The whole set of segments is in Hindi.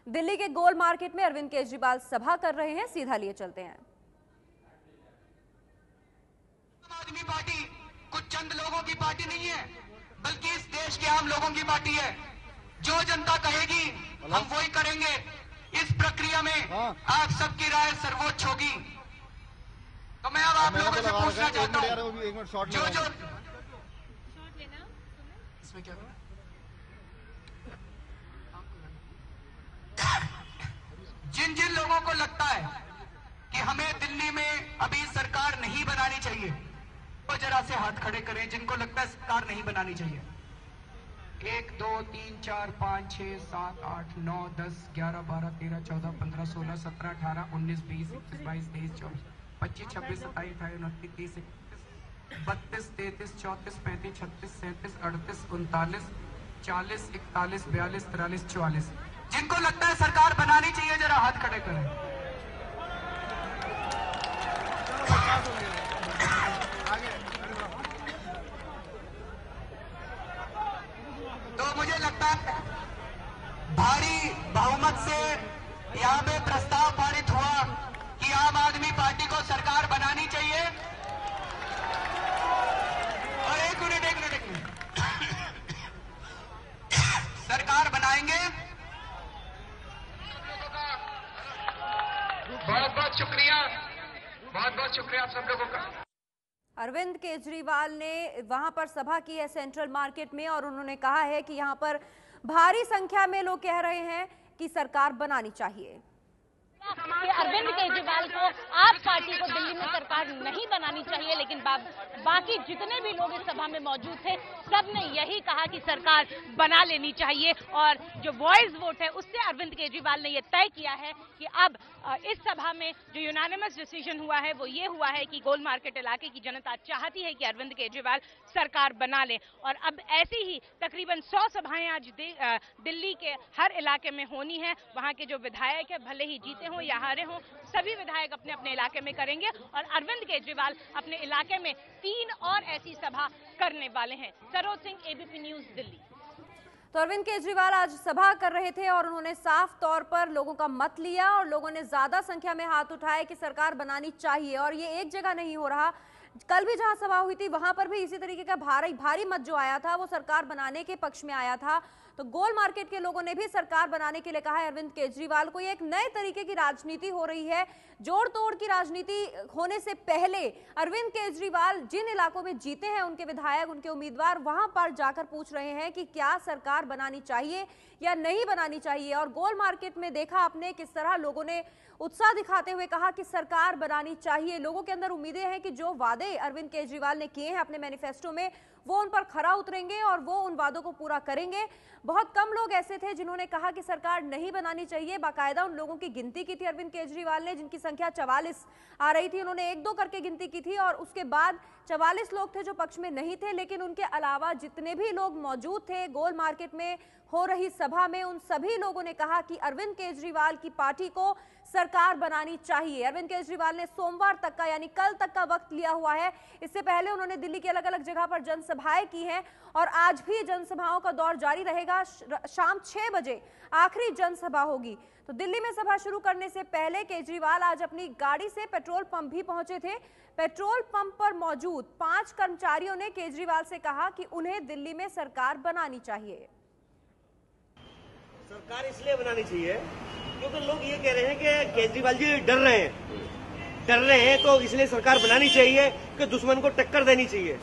दिल्ली के गोल मार्केट में अरविंद केजरीवाल सभा कर रहे हैं, सीधा लिए चलते हैं। आम आदमी पार्टी कुछ चंद लोगों की पार्टी नहीं है, बल्कि इस देश के आम लोगों की पार्टी है। जो जनता कहेगी हम वही करेंगे। इस प्रक्रिया में आप सबकी राय सर्वोच्च होगी। तो मैं अब आप लोगों से पूछना चाहता हूँ, जो इसमें क्या जिन जिन लोगों को लगता है कि हमें दिल्ली में अभी सरकार नहीं बनानी चाहिए, तो जरा से हाथ खड़े करें जिनको लगता है सरकार नहीं बनानी चाहिए। 1 2 3 4 5 6 7 8 9 10 11 12 13 14 15 16 17 18 19 20 21 22 23 24 25 26 27 28 29 30 31 32 33 34 35 36 37 39 40 41 42 43 44 जिनको लगता है सरकार बनानी चाहिए जरा हाथ खड़े करें। तो मुझे लगता है भारी बहुमत से यहां पे प्रस्ताव पारित हुआ कि आम आदमी पार्टी को सरकार बनानी चाहिए। और एक मिनट सरकार बनाएंगे। बहुत बहुत शुक्रिया आप सब लोगों का। अरविंद केजरीवाल ने वहां पर सभा की है सेंट्रल मार्केट में, और उन्होंने कहा है कि यहां पर भारी संख्या में लोग कह रहे हैं कि सरकार बनानी चाहिए। कि अरविंद केजरीवाल को आप पार्टी को दिल्ली में सरकार नहीं बनानी चाहिए, लेकिन बाकी जितने भी लोग इस सभा में मौजूद थे सबने यही कहा कि सरकार बना लेनी चाहिए। और जो वॉइस वोट है उससे अरविंद केजरीवाल ने यह तय किया है कि अब इस सभा में जो यूनानिमस डिसीजन हुआ है वो ये हुआ है कि गोल मार्केट इलाके की जनता चाहती है कि अरविंद केजरीवाल सरकार बना ले। और अब ऐसी ही तकरीबन 100 सभाएं आज दिल्ली के हर इलाके में होनी है। वहां के जो विधायक है भले ही जीते हो या हारे हो, सभी विधायक अपने अपने इलाके में करेंगे और अरविंद केजरीवाल अपने इलाके में 3 और ऐसी सभा करने वाले हैं। Saroj Singh, ABP news, Delhi. तो अरविंद केजरीवाल आज सभा कर रहे थे और उन्होंने साफ तौर पर लोगों का मत लिया और लोगों ने ज्यादा संख्या में हाथ उठाए कि सरकार बनानी चाहिए। और ये एक जगह नहीं हो रहा, कल भी जहां सभा हुई थी वहां पर भी इसी तरीके का भारी मत जो आया था वो सरकार बनाने के पक्ष में आया था। तो गोल मार्केट के लोगों ने भी सरकार बनाने के लिए कहा है अरविंद केजरीवाल को। ये एक नए तरीके की राजनीति हो रही है, जोड़ तोड़ की राजनीति होने से पहले अरविंद केजरीवाल जिन इलाकों में जीते हैं उनके विधायक, उनके उम्मीदवार वहां पर जाकर पूछ रहे हैं कि क्या सरकार बनानी चाहिए या नहीं बनानी चाहिए। और गोल मार्केट में देखा आपने किस तरह लोगों ने उत्साह दिखाते हुए कहा कि सरकार बनानी चाहिए। लोगों के अंदर उम्मीदें हैं कि जो वादे अरविंद केजरीवाल ने किए हैं अपने मैनिफेस्टो में वो उन पर खरा उतरेंगे और वो उन वादों को पूरा करेंगे। बहुत कम लोग ऐसे थे जिन्होंने कहा कि सरकार नहीं बनानी चाहिए। बाकायदा उन लोगों की गिनती की थी अरविंद केजरीवाल ने जिनकी संख्या 44 आ रही थी। उन्होंने 1-2 करके गिनती की थी और उसके बाद 44 लोग थे जो पक्ष में नहीं थे। लेकिन उनके अलावा जितने भी लोग मौजूद थे गोल मार्केट में हो रही सभा में, उन सभी लोगों ने कहा कि अरविंद केजरीवाल की पार्टी को सरकार बनानी चाहिए। अरविंद केजरीवाल ने सोमवार तक का यानी कल तक का वक्त लिया हुआ है। इससे पहले उन्होंने दिल्ली के अलग अलग जगह पर जनसभाएं की हैं और आज भी जनसभाओं का दौर जारी रहेगा। शाम 6 बजे आखिरी जनसभा होगी। तो दिल्ली में सभा शुरू करने से पहले केजरीवाल आज अपनी गाड़ी से पेट्रोल पंप भी पहुंचे थे। पेट्रोल पंप पर मौजूद 5 कर्मचारियों ने केजरीवाल से कहा कि उन्हें दिल्ली में सरकार बनानी चाहिए। सरकार इसलिए बनानी चाहिए क्योंकि लोग ये कह रहे हैं कि केजरीवाल जी डर रहे हैं तो इसलिए सरकार बनानी चाहिए कि दुश्मन को टक्कर देनी चाहिए।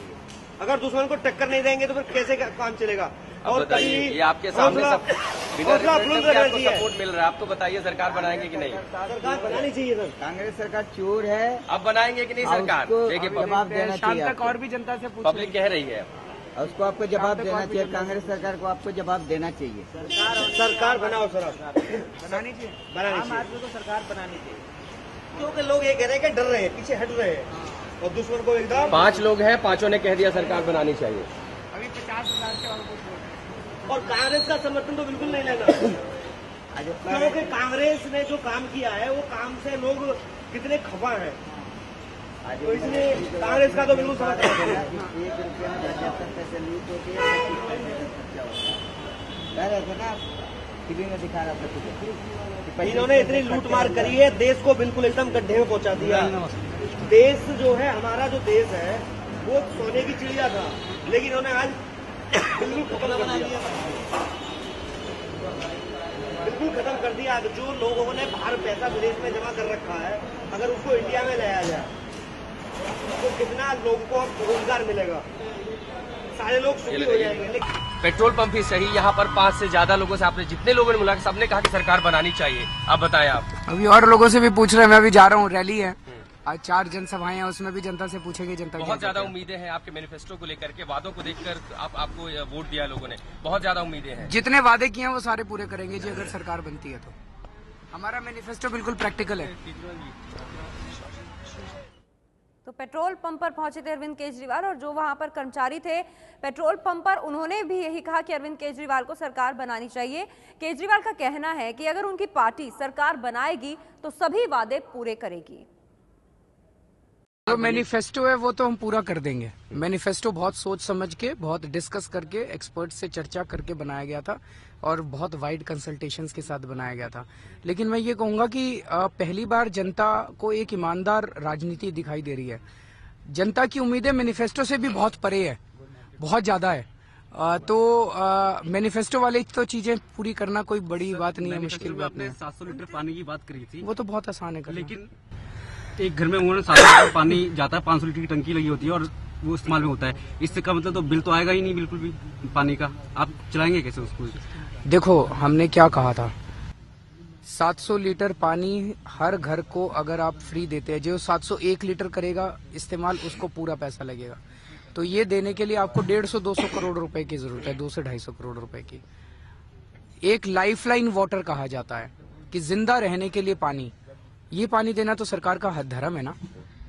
अगर दुश्मन को टक्कर नहीं देंगे तो फिर कैसे काम चलेगा। और ये आपके सामने सपोर्ट मिल रहा है, आप तो बताइए सरकार बनाएंगे कि नहीं? सरकार बनानी चाहिए सर। कांग्रेस सरकार चोर है, अब बनाएंगे कि नहीं सरकार? देखिए जवाब देना चाहिए। और भी जनता से पब्लिक कह रही है उसको आपको जवाब देना चाहिए। कांग्रेस सरकार को आपको जवाब देना चाहिए। सरकार बनाओ सर, बनानी चाहिए। आम आदमी को सरकार बनानी चाहिए क्योंकि लोग ये कह रहे हैं कि डर रहे हैं, पीछे हट रहे हैं और दुश्मन को एकदम। 5 लोग हैं, 5 ने कह दिया सरकार बनानी चाहिए। अभी 50,000 से और कुछ और कांग्रेस का समर्थन तो बिल्कुल नहीं लेना क्योंकि कांग्रेस ने जो काम किया है वो काम से लोग कितने खफा हैं। तो इसलिए कांग्रेस का तो बिल्कुल समर्थन है। 1 रुपया में 75 पैसे लूट होती है, 25 पैसे खर्चा होता है। टीवी में दिखा रहा था तुझे। इन्होंने इतनी लूटमार करी है, देश को बिल्कुल एकदम गड्ढे में पहुंचा दिया। देश जो है, हमारा जो देश है वो सोने की चिड़िया था, लेकिन इन्होंने आज बिल्कुल खत्म कर दिया, बिल्कुल खत्म कर दिया। जो लोगों ने बाहर पैसा विदेश में जमा कर रखा है, अगर उसको इंडिया में लाया जाए तो कितना लोगों को रोजगार मिलेगा, सारे लोग सुखी हो जाएंगे। पेट्रोल पंप ही सही, यहाँ पर 5 से ज्यादा लोगों से आपने जितने लोगों ने मुलाकात, सबने कहा कि सरकार बनानी चाहिए। अब बताएं आप। अभी और लोगों से भी पूछ रहे हैं, मैं अभी जा रहा हूँ, रैली है आज, 4 जनसभाएं हैं, उसमें भी जनता से पूछेंगे। जनता बहुत ज्यादा उम्मीदें हैं आपके मैनिफेस्टो को लेकर के, वादों को देखकर आपको वोट दिया लोगों ने, बहुत ज्यादा उम्मीदें हैं। जितने वादे किए हैं वो सारे पूरे करेंगे जी, अगर सरकार बनती है तो। हमारा मैनिफेस्टो बिल्कुल प्रैक्टिकल है। तो पेट्रोल पंप पर पहुंचे थे अरविंद केजरीवाल, और जो वहां पर कर्मचारी थे पेट्रोल पंप पर, उन्होंने भी यही कहा कि अरविंद केजरीवाल को सरकार बनानी चाहिए। केजरीवाल का कहना है कि अगर उनकी पार्टी सरकार बनाएगी तो सभी वादे पूरे करेगी। जो मैनिफेस्टो है वो तो हम पूरा कर देंगे। मैनिफेस्टो बहुत सोच समझ के, बहुत डिस्कस करके, एक्सपर्ट से चर्चा करके बनाया गया था और बहुत वाइड कंसल्टेशंस के साथ बनाया गया था। लेकिन मैं ये कहूंगा कि पहली बार जनता को एक ईमानदार राजनीति दिखाई दे रही है। जनता की उम्मीदें मैनिफेस्टो से भी बहुत परे है, बहुत ज्यादा है। तो मैनिफेस्टो वाली तो चीजें पूरी करना कोई बड़ी बात नहीं है, मुश्किल बात नहीं है। 700 लीटर पानी की बात करी थी, वो तो बहुत आसान है करना। लेकिन एक घर में उन्होंने 700 लीटर पानी जाता है, 500 लीटर की टंकी लगी होती है और वो इस्तेमाल में होता है। इससे का मतलब तो बिल तो आएगा ही नहीं बिल्कुल भी पानी का। आप चलाएंगे कैसे उसको? देखो, हमने क्या कहा था, 700 लीटर पानी हर घर को अगर आप फ्री देते हैं, जो 701 लीटर करेगा इस्तेमाल, उसको पूरा पैसा लगेगा। तो ये देने के लिए आपको 150-200 करोड़ रुपए की जरूरत है, 200 से 250 करोड़ रुपए की। एक लाइफलाइन वाटर कहा जाता है कि जिंदा रहने के लिए पानी, ये पानी देना तो सरकार का धर्म है ना।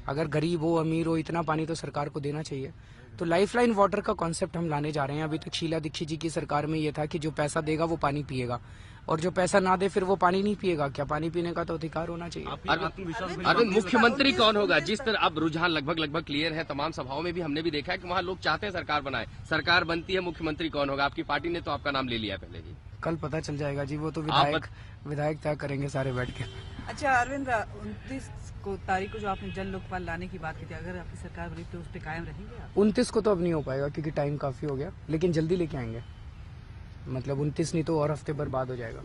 अगर गरीब हो अमीर हो, इतना पानी तो सरकार को देना चाहिए। तो लाइफलाइन वाटर का कॉन्सेप्ट हम लाने जा रहे हैं। अभी तक शीला दीक्षित जी की सरकार में ये था कि जो पैसा देगा वो पानी पिएगा, और जो पैसा ना दे फिर वो पानी नहीं पिएगा। क्या पानी पीने का तो अधिकार होना चाहिए। अरविंद, मुख्यमंत्री कौन होगा? जिस तरह अब रुझान लगभग क्लियर है, तमाम सभाओं में भी हमने भी देखा है कि वहाँ लोग चाहते हैं सरकार बनाए। सरकार बनती है, मुख्यमंत्री कौन होगा? आपकी पार्टी ने तो आपका नाम ले लिया पहले ही। कल पता चल जाएगा जी, वो तो विधायक तय करेंगे सारे बैठ के। अच्छा अरविंद, 29 तारीख को जो आपने जल लोकपाल लाने की बात की थी, अगर आपकी सरकार बनी तो उस पर कायम रहेंगे आप? 29 को तो अब नहीं हो पाएगा क्योंकि टाइम काफी हो गया, लेकिन जल्दी लेके आएंगे। मतलब 29 नहीं तो और हफ्ते भर बाद हो जाएगा।